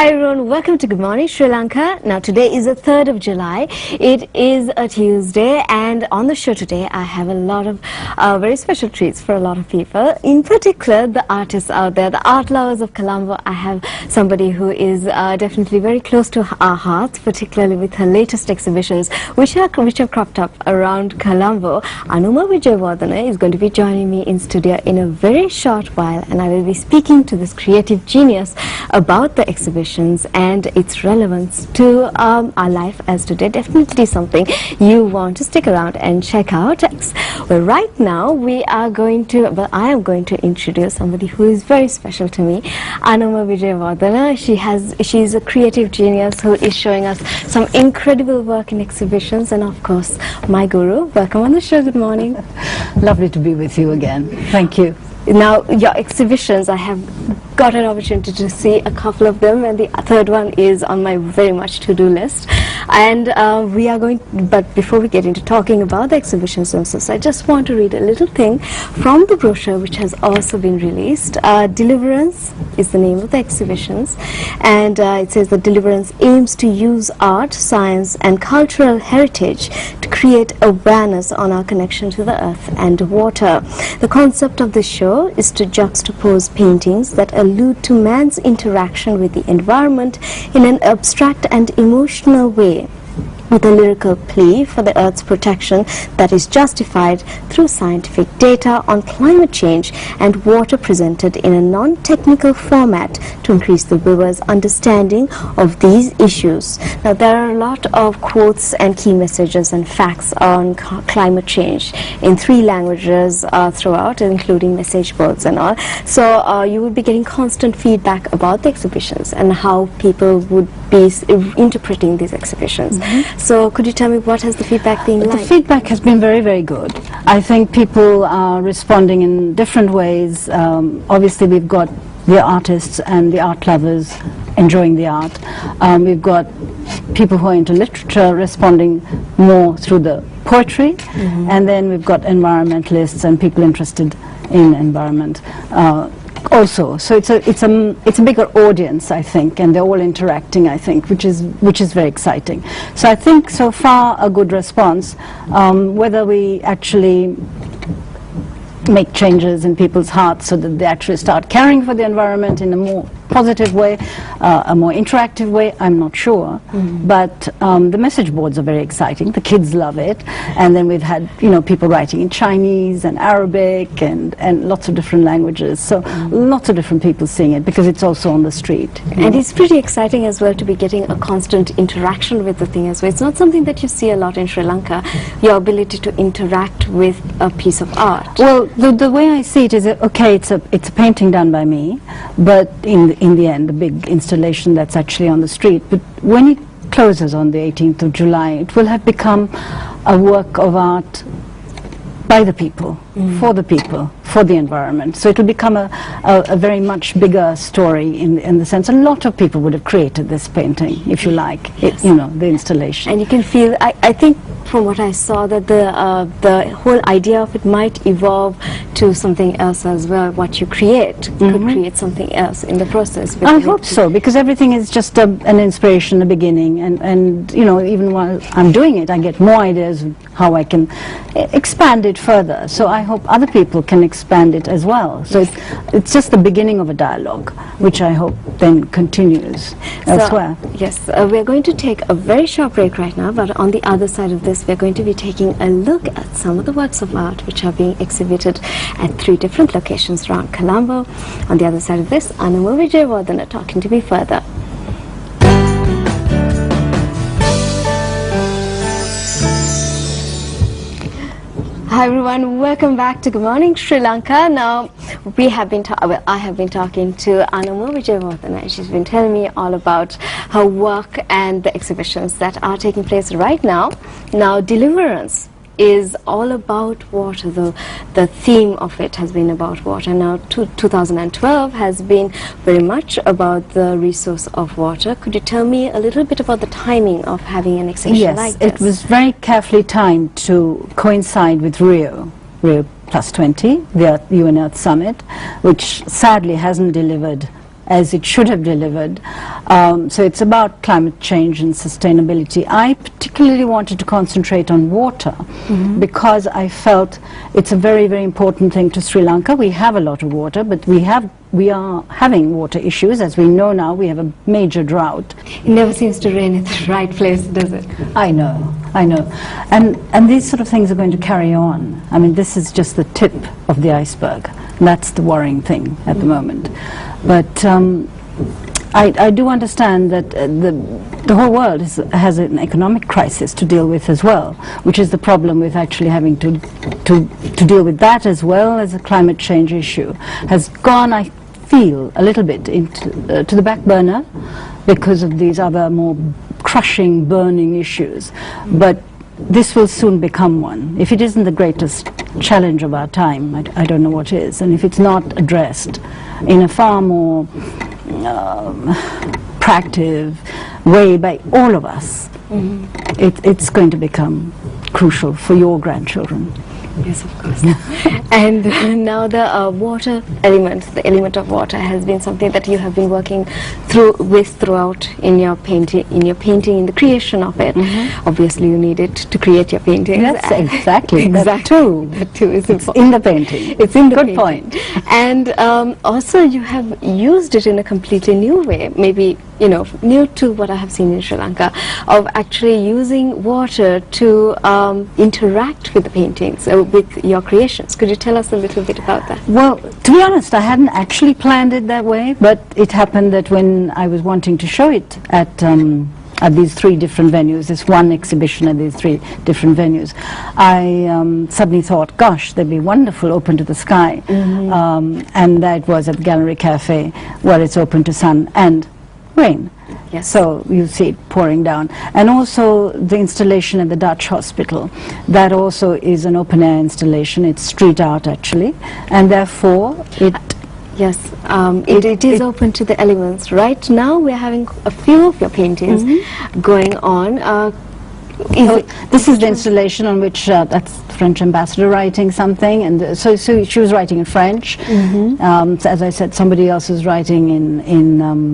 Hi everyone, welcome to Good Morning Sri Lanka. Now today is the 3rd of July. It is a Tuesday, and on the show today I have a lot of very special treats for a lot of people. In particular, the artists out there, the art lovers of Colombo. I have somebody who is definitely very close to our hearts, particularly with her latest exhibitions which have cropped up around Colombo. Anoma is going to be joining me in studio in a very short while, and I will be speaking to this creative genius about the exhibitions and its relevance to our life as today. Definitely something you want to stick around and check out. Well, right now we are going to, I am going to introduce somebody who is very special to me, Anoma. She's a creative genius who is showing us some incredible work in exhibitions, and of course my guru. Welcome on the show. Good morning. Lovely to be with you again. Thank you. Now, your exhibitions, I have got an opportunity to see a couple of them, and the third one is on my very much to-do list. And we are going, but before we get into talking about the exhibitions themselves, I just want to read a little thing from the brochure which has also been released. Deliverance is the name of the exhibitions, and it says that Deliverance aims to use art, science and cultural heritage to create awareness on our connection to the earth and water. The concept of the show is to juxtapose paintings that allude to man's interaction with the environment in an abstract and emotional way, with a lyrical plea for the Earth's protection that is justified through scientific data on climate change and water presented in a non-technical format to increase the viewer's understanding of these issues. Now, there are a lot of quotes and key messages and facts on climate change in 3 languages throughout, including message boards and all. So you will be getting constant feedback about the exhibitions and how people would be interpreting these exhibitions. So could you tell me what has the feedback been like? The feedback has been very, very good. I think people are responding in different ways. Obviously we've got the artists and the art lovers enjoying the art. We've got people who are into literature responding more through the poetry, and then we've got environmentalists and people interested in environment. Also, so it's a bigger audience, I think, and they're all interacting, I think, which is very exciting. So I think so far a good response. Whether we actually make changes in people's hearts so that they actually start caring for the environment in a more positive way, a more interactive way, I'm not sure. But the message boards are very exciting. The kids love it. And then we've had, people writing in Chinese and Arabic and lots of different languages. So lots of different people seeing it because it's also on the street. And it's pretty exciting as well to be getting a constant interaction with the thing as well. It's not something that you see a lot in Sri Lanka, your ability to interact with a piece of art. Well, the way I see it is, okay, it's a painting done by me, but in the end, the big installation that's actually on the street. But when it closes on the 18th of July, it will have become a work of art by the people, for the environment. So it will become a very much bigger story in the sense a lot of people would have created this painting, if you like, the installation. And you can feel, I think from what I saw, that the whole idea of it might evolve to something else as well. What you create could create something else in the process. I hope so, because everything is just an inspiration, a beginning, and even while I'm doing it, I get more ideas of how I can expand it further. So I hope other people can expand it as well. So it's just the beginning of a dialogue, which I hope then continues elsewhere. Yes, we're going to take a very short break right now, but on the other side of this, we're going to be taking a look at some of the works of art which are being exhibited at 3 different locations around Colombo. On the other side of this, Anoma talking to me further. Hi everyone, welcome back to Good Morning Sri Lanka. Now, I have been talking to Anoma Vijayawardena, and she's been telling me all about her work and the exhibitions that are taking place right now. Now, Deliverance is all about water. The theme of it has been about water. Now 2012 has been very much about the resource of water. Could you tell me a little bit about the timing of having an exhibition like this? Yes, it was very carefully timed to coincide with Rio Plus 20, the UN Earth Summit, which sadly hasn't delivered as it should have delivered. So it's about climate change and sustainability. I particularly wanted to concentrate on water because I felt it's a very, very important thing to Sri Lanka. We have a lot of water, but we are having water issues. As we know now, we have a major drought. It never seems to rain at the right place, does it? I know. And these sort of things are going to carry on. I mean, this is just the tip of the iceberg. That's the worrying thing at the moment. But I do understand that the whole world has an economic crisis to deal with as well, which is the problem with actually having to deal with that as well as a climate change issue. Has gone, I feel, a little bit into to the back burner because of these other more crushing, burning issues. But this will soon become one. If it isn't the greatest challenge of our time, I don't know what is. And if it's not addressed in a far more proactive way by all of us, it's going to become crucial for your grandchildren. Yes, of course. And now the water element, the element of water, has been something that you have been working throughout in your painting, in the creation of it. Obviously, you need it to create your paintings. That's exactly. That too is in the painting. It's in the Good painting. point. And also, you have used it in a completely new way, maybe, you know, new to what I have seen in Sri Lanka, of actually using water to interact with the paintings, with your creations. Could you tell us a little bit about that? Well, to be honest, I hadn't actually planned it that way, but it happened that when I was wanting to show it at these 3 different venues, this one exhibition at these 3 different venues, I suddenly thought, gosh, they'd be wonderful open to the sky. And that was at the Gallery Cafe, where it's open to sun and rain. Yes. So you see it pouring down. And also the installation at the Dutch Hospital, that also is an open air installation. It's street art actually, and therefore it... Yes, it is open to the elements. Right now we're having a few of your paintings going on. This is the installation on which that's the French ambassador writing something, and so she was writing in French. As I said, somebody else was writing in